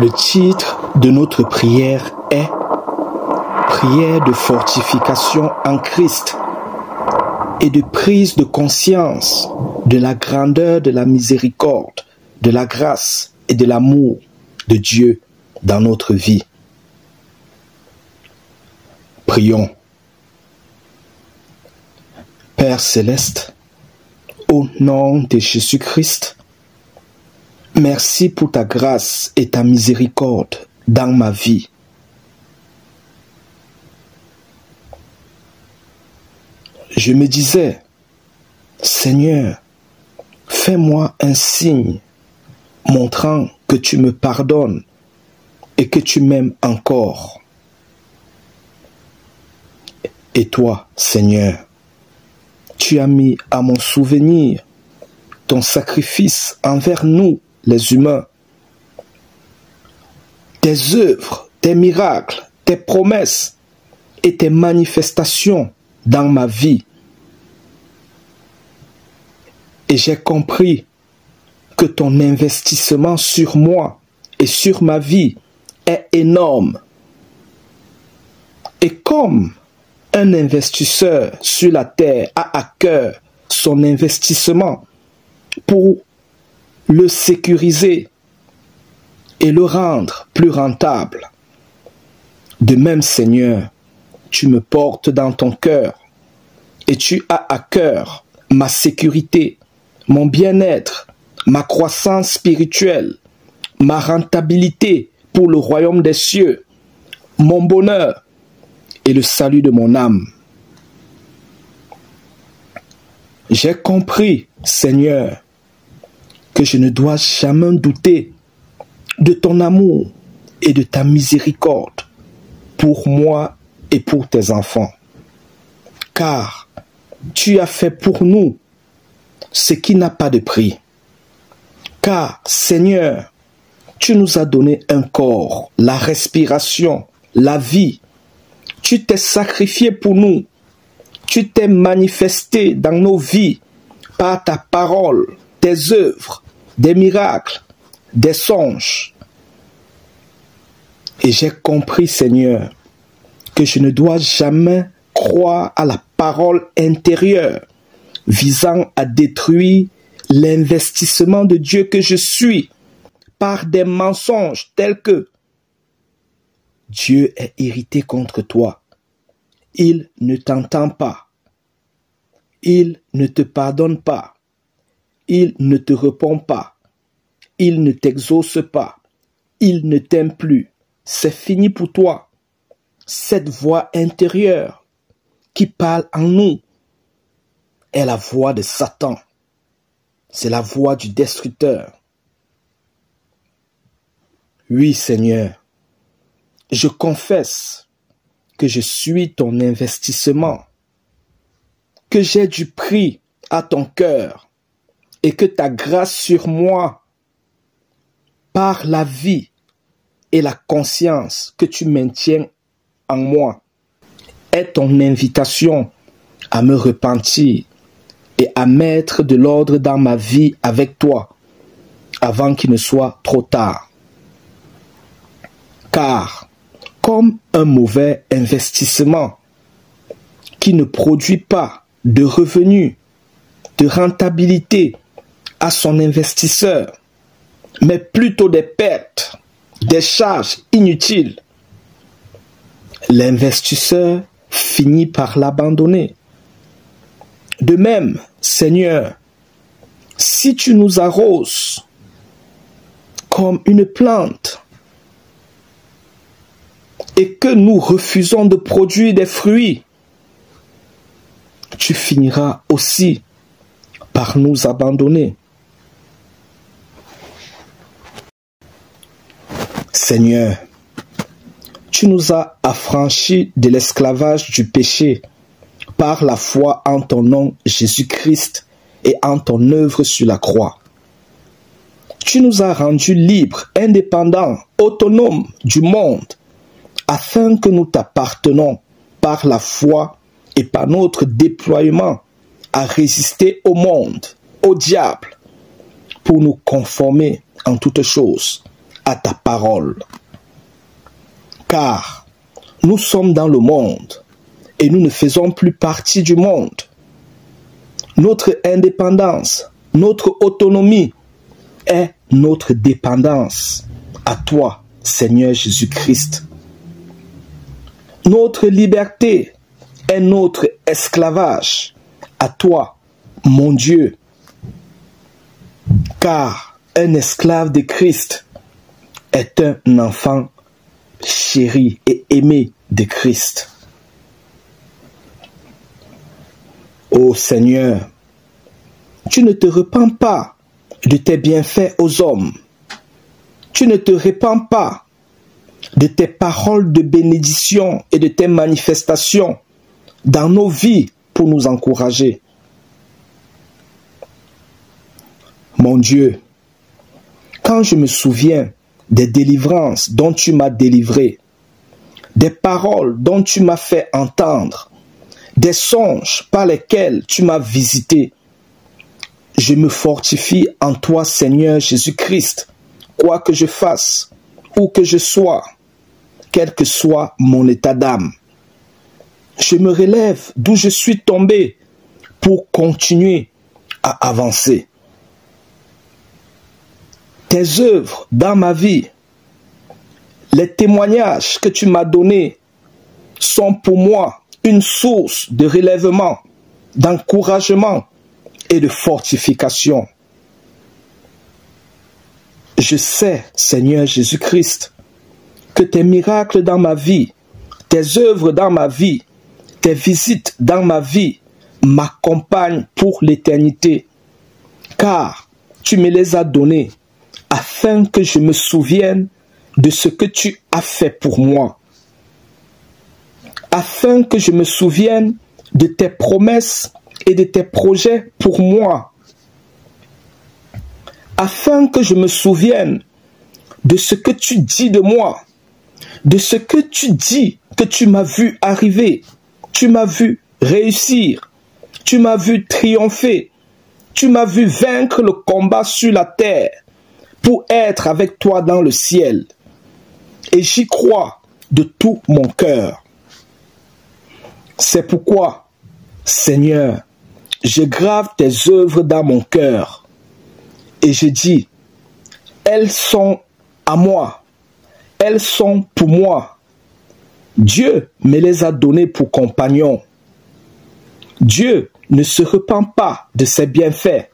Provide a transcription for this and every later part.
Le titre de notre prière est Prière de fortification en Christ et de prise de conscience de la grandeur de la miséricorde, de la grâce et de l'amour de Dieu dans notre vie. Prions. Père céleste, au nom de Jésus-Christ, merci pour ta grâce et ta miséricorde dans ma vie. Je me disais, Seigneur, fais-moi un signe montrant que tu me pardonnes et que tu m'aimes encore. Et toi, Seigneur, tu as mis à mon souvenir ton sacrifice envers nous, les humains, tes œuvres, tes miracles, tes promesses et tes manifestations dans ma vie. Et j'ai compris que ton investissement sur moi et sur ma vie est énorme. Et comme un investisseur sur la terre a à cœur son investissement pour le sécuriser et le rendre plus rentable, de même, Seigneur, tu me portes dans ton cœur et tu as à cœur ma sécurité, mon bien-être, ma croissance spirituelle, ma rentabilité pour le royaume des cieux, mon bonheur et le salut de mon âme. J'ai compris, Seigneur, que je ne dois jamais douter de ton amour et de ta miséricorde pour moi et pour tes enfants. Car tu as fait pour nous ce qui n'a pas de prix. Car, Seigneur, tu nous as donné un corps, la respiration, la vie. Tu t'es sacrifié pour nous. Tu t'es manifesté dans nos vies par ta parole, tes œuvres, des miracles, des songes. Et j'ai compris, Seigneur, que je ne dois jamais croire à la parole intérieure visant à détruire l'investissement de Dieu que je suis par des mensonges tels que Dieu est irrité contre toi. Il ne t'entend pas. Il ne te pardonne pas. Il ne te répond pas. Il ne t'exauce pas. Il ne t'aime plus. C'est fini pour toi. Cette voix intérieure qui parle en nous est la voix de Satan. C'est la voix du destructeur. Oui, Seigneur, je confesse que je suis ton investissement, que j'ai du prix à ton cœur et que ta grâce sur moi, par la vie et la conscience que tu maintiens en moi, est ton invitation à me repentir et à mettre de l'ordre dans ma vie avec toi avant qu'il ne soit trop tard. Car, comme un mauvais investissement qui ne produit pas de revenus, de rentabilité à son investisseur, mais plutôt des pertes, des charges inutiles, l'investisseur finit par l'abandonner. De même, Seigneur, si tu nous arroses comme une plante et que nous refusons de produire des fruits, tu finiras aussi par nous abandonner. Seigneur, tu nous as affranchis de l'esclavage du péché par la foi en ton nom Jésus-Christ et en ton œuvre sur la croix. Tu nous as rendus libres, indépendants, autonomes du monde, afin que nous t'appartenons par la foi et par notre déploiement à résister au monde, au diable, pour nous conformer en toutes choses à ta parole. Car nous sommes dans le monde et nous ne faisons plus partie du monde. Notre indépendance, notre autonomie est notre dépendance à toi, Seigneur Jésus-Christ. Notre liberté est notre esclavage à toi, mon Dieu. Car un esclave de Christ est un enfant chéri et aimé de Christ. Ô Seigneur, tu ne te repens pas de tes bienfaits aux hommes. Tu ne te repens pas de tes paroles de bénédiction et de tes manifestations dans nos vies pour nous encourager. Mon Dieu, quand je me souviens des délivrances dont tu m'as délivré, des paroles dont tu m'as fait entendre, des songes par lesquels tu m'as visité, je me fortifie en toi, Seigneur Jésus-Christ, quoi que je fasse, où que je sois, quel que soit mon état d'âme. Je me relève d'où je suis tombé pour continuer à avancer. Tes œuvres dans ma vie, les témoignages que tu m'as donnés sont pour moi une source de relèvement, d'encouragement et de fortification. Je sais, Seigneur Jésus-Christ, que tes miracles dans ma vie, tes œuvres dans ma vie, tes visites dans ma vie m'accompagnent pour l'éternité, car tu me les as donnés afin que je me souvienne de ce que tu as fait pour moi, afin que je me souvienne de tes promesses et de tes projets pour moi, afin que je me souvienne de ce que tu dis de moi, de ce que tu dis que tu m'as vu arriver, tu m'as vu réussir, tu m'as vu triompher, tu m'as vu vaincre le combat sur la terre pour être avec toi dans le ciel. Et j'y crois de tout mon cœur. C'est pourquoi, Seigneur, je grave tes œuvres dans mon cœur et je dis, elles sont à moi, elles sont pour moi. Dieu me les a données pour compagnons. Dieu ne se repent pas de ses bienfaits.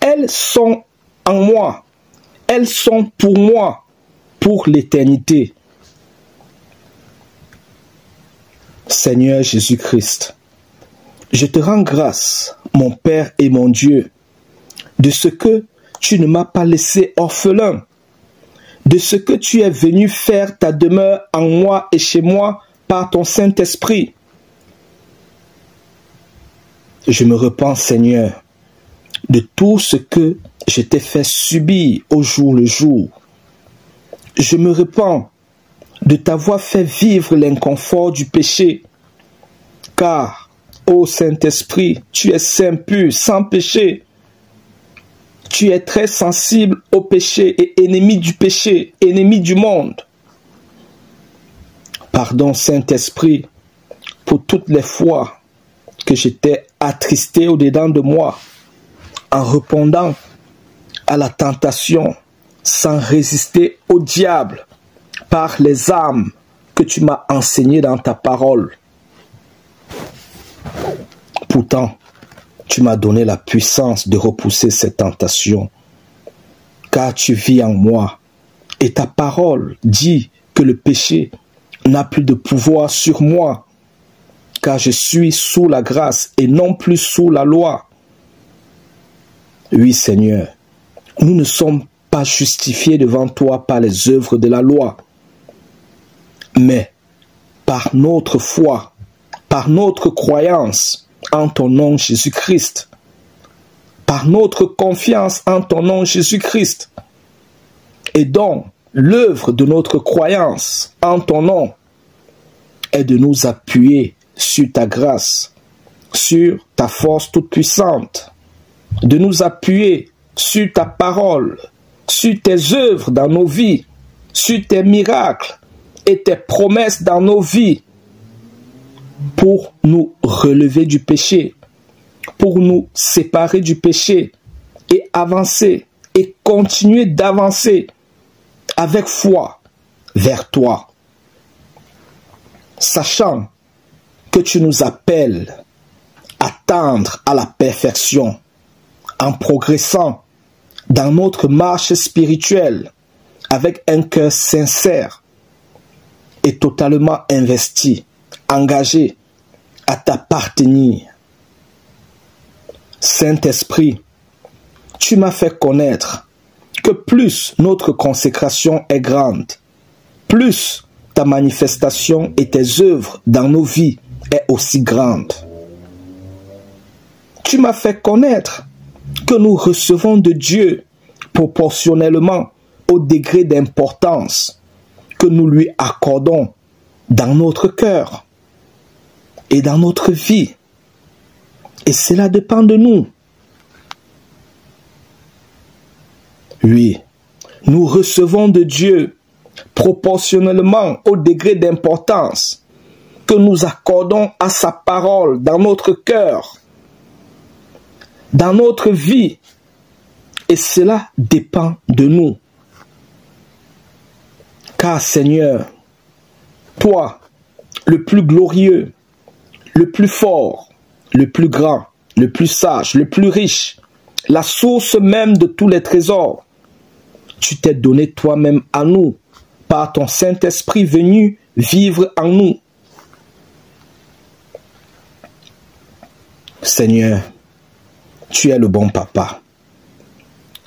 Elles sont en moi, elles sont pour moi, pour l'éternité. Seigneur Jésus-Christ, je te rends grâce, mon Père et mon Dieu, de ce que tu ne m'as pas laissé orphelin, de ce que tu es venu faire ta demeure en moi et chez moi par ton Saint-Esprit. Je me repens, Seigneur, de tout ce que je t'ai fait subir au jour le jour. Je me repens de t'avoir fait vivre l'inconfort du péché, car, ô Saint-Esprit, tu es saint pur, sans péché. Tu es très sensible au péché et ennemi du péché, ennemi du monde. Pardon, Saint-Esprit, pour toutes les fois que j'étais attristé au-dedans de moi, en répondant à la tentation, sans résister au diable, par les armes que tu m'as enseignées dans ta parole. Pourtant, tu m'as donné la puissance de repousser ces tentations, car tu vis en moi, et ta parole dit que le péché n'a plus de pouvoir sur moi, car je suis sous la grâce et non plus sous la loi. Oui, Seigneur, nous ne sommes pas justifiés devant toi par les œuvres de la loi, mais par notre foi, par notre croyance en ton nom Jésus-Christ, par notre confiance en ton nom Jésus-Christ, et donc l'œuvre de notre croyance en ton nom est de nous appuyer sur ta grâce, sur ta force toute puissante, de nous appuyer sur ta parole, sur tes œuvres dans nos vies, sur tes miracles et tes promesses dans nos vies pour nous relever du péché, pour nous séparer du péché et avancer et continuer d'avancer avec foi vers toi, sachant que tu nous appelles à tendre à la perfection en progressant dans notre marche spirituelle avec un cœur sincère et totalement investi, engagé à t'appartenir. Saint-Esprit, tu m'as fait connaître que plus notre consécration est grande, plus ta manifestation et tes œuvres dans nos vies est aussi grande. Tu m'as fait connaître que nous recevons de Dieu proportionnellement au degré d'importance que nous lui accordons dans notre cœur et dans notre vie. Et cela dépend de nous. Oui, nous recevons de Dieu proportionnellement au degré d'importance que nous accordons à sa parole dans notre cœur, dans notre vie. Et cela dépend de nous. Car Seigneur, toi, le plus glorieux, le plus fort, le plus grand, le plus sage, le plus riche, la source même de tous les trésors, tu t'es donné toi-même à nous, par ton Saint-Esprit venu vivre en nous. Seigneur, tu es le bon papa,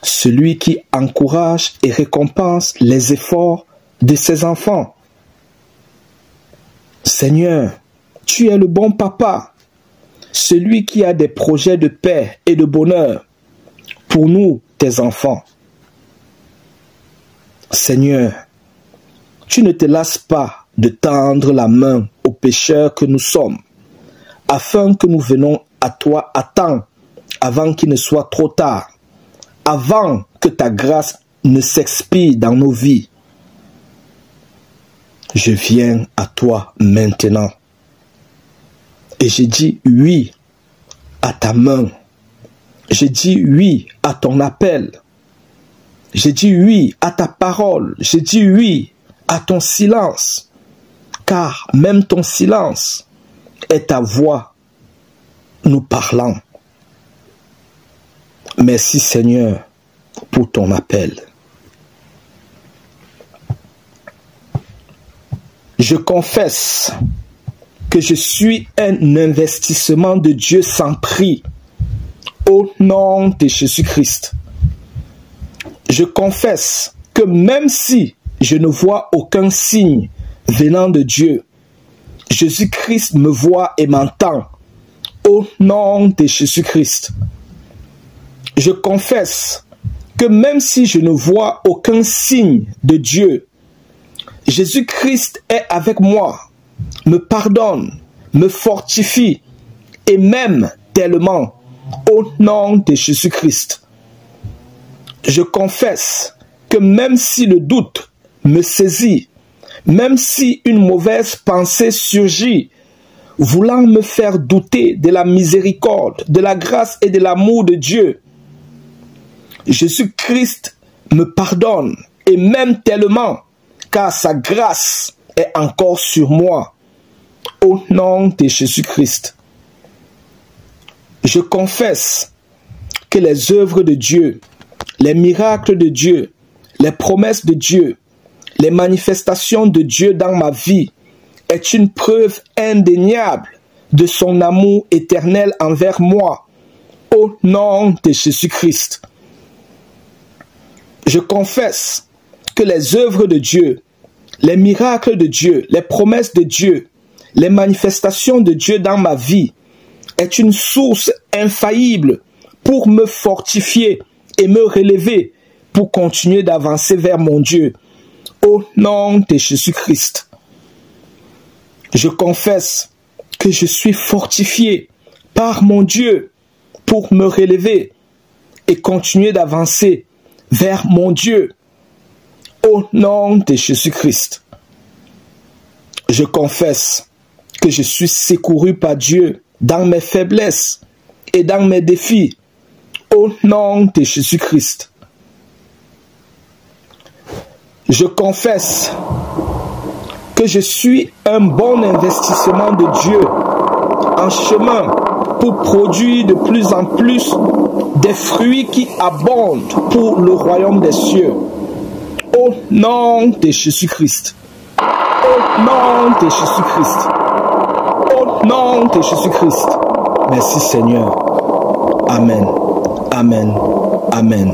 celui qui encourage et récompense les efforts de ses enfants. Seigneur, tu es le bon papa, celui qui a des projets de paix et de bonheur pour nous, tes enfants. Seigneur, tu ne te lasses pas de tendre la main aux pécheurs que nous sommes, afin que nous venons à toi à temps, avant qu'il ne soit trop tard, avant que ta grâce ne s'expire dans nos vies. Je viens à toi maintenant. Et j'ai dit oui à ta main. J'ai dit oui à ton appel. J'ai dit oui à ta parole. J'ai dit oui à ton silence. Car même ton silence est ta voix nous parlant. Merci Seigneur pour ton appel. Je confesse que je suis un investissement de Dieu sans prix au nom de Jésus-Christ. Je confesse que même si je ne vois aucun signe venant de Dieu, Jésus-Christ me voit et m'entend au nom de Jésus-Christ. Je confesse que même si je ne vois aucun signe de Dieu, Jésus-Christ est avec moi, me pardonne, me fortifie et m'aime tellement au nom de Jésus-Christ. Je confesse que même si le doute me saisit, même si une mauvaise pensée surgit, voulant me faire douter de la miséricorde, de la grâce et de l'amour de Dieu, Jésus-Christ me pardonne et m'aime tellement, car sa grâce est encore sur moi, au nom de Jésus-Christ. Je confesse que les œuvres de Dieu, les miracles de Dieu, les promesses de Dieu, les manifestations de Dieu dans ma vie est une preuve indéniable de son amour éternel envers moi, au nom de Jésus-Christ. Je confesse que les œuvres de Dieu, les miracles de Dieu, les promesses de Dieu, les manifestations de Dieu dans ma vie est une source infaillible pour me fortifier et me relever pour continuer d'avancer vers mon Dieu, au nom de Jésus-Christ. Je confesse que je suis fortifié par mon Dieu pour me relever et continuer d'avancer vers mon Dieu. Au nom de Jésus-Christ, je confesse que je suis secouru par Dieu dans mes faiblesses et dans mes défis. Au nom de Jésus-Christ, je confesse que je suis un bon investissement de Dieu en chemin pour produire de plus en plus des fruits qui abondent pour le royaume des cieux. Au nom de Jésus-Christ. Au nom de Jésus-Christ. Au nom de Jésus-Christ. Merci Seigneur. Amen. Amen. Amen.